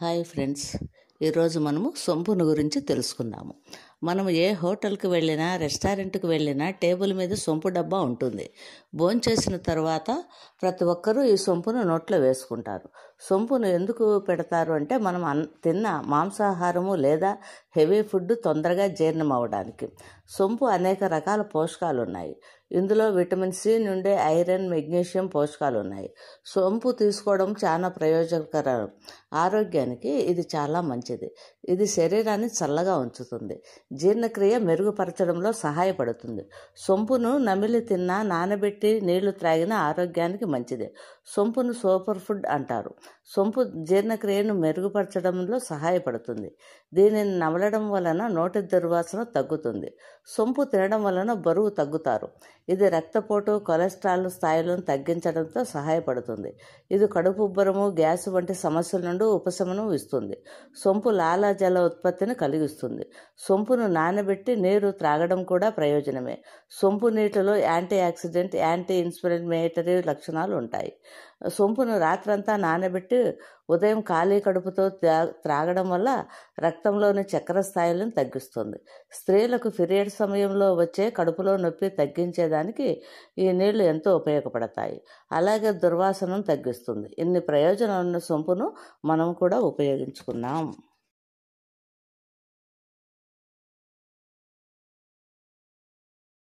Hi friends, ఈరోజు మనము సొంపును గురించి తెలుసుకుందాము. మనం ఏ హోటల్కి వెళ్ళినా, రెస్టారెంట్కి వెళ్ళినా టేబుల్ మీద సొంపు డబ్బా ఉంటుంది. భోంచేసిన తర్వాత ప్రతి ఒక్కరూ ఈ సొంపును నోట్లో వేసుకుంటారు. సొంపును ఎందుకు పెడతారు అంటే మనం తిన్న మాంసాహారము లేదా హెవీ ఫుడ్ తొందరగా జీర్ణం అవ్వడానికి. సొంపు అనేక రకాల పోషకాలు ఉన్నాయి. ఇందులో విటమిన్ సి నుండి ఐరన్, మెగ్నీషియం పోషకాలు ఉన్నాయి. సొంపు తీసుకోవడం చాలా ప్రయోజనకరం. ఆరోగ్యానికి ఇది చాలా మంచిది. ఇది శరీరాన్ని చల్లగా ఉంచుతుంది. జీర్ణక్రియ మెరుగుపరచడంలో సహాయపడుతుంది. సొంపును నమిలి తిన్నా, నానబెట్టి నీళ్లు త్రాగినా ఆరోగ్యానికి మంచిది. సొంపును సూపర్ ఫుడ్ అంటారు. సొంపు జీర్ణక్రియను మెరుగుపరచడంలో సహాయపడుతుంది. దీనిని నమలడం వలన నోటి దుర్వాసన తగ్గుతుంది. సొంపు తినడం వలన బరువు తగ్గుతారు. ఇది రక్తపోటు, కొలెస్ట్రాల్ స్థాయిలను తగ్గించడంతో సహాయపడుతుంది. ఇది కడుపు ఉబ్బరము, గ్యాస్ వంటి సమస్యల నుండి ఉపశమనం ఇస్తుంది. సొంపు లాలాజల ఉత్పత్తిని కలిగిస్తుంది. సొంపును నానబెట్టి నీరు త్రాగడం కూడా ప్రయోజనమే. సొంపు నీటిలో యాంటీ ఆక్సిడెంట్, యాంటీ ఇన్ఫ్లమేటరీ లక్షణాలు ఉంటాయి. సొంపును రాత్రంతా నానబెట్టి ఉదయం ఖాళీ కడుపుతో త్రాగడం వల్ల రక్తంలోని చక్కెర స్థాయిలను తగ్గిస్తుంది. స్త్రీలకు పీరియడ్ సమయంలో వచ్చే కడుపులో నొప్పి తగ్గించేదానికి ఈ నీళ్లు ఎంతో ఉపయోగపడతాయి. అలాగే దుర్వాసనను తగ్గిస్తుంది. ఇన్ని ప్రయోజనాలున్న సొంపును మనం కూడా ఉపయోగించుకున్నాం.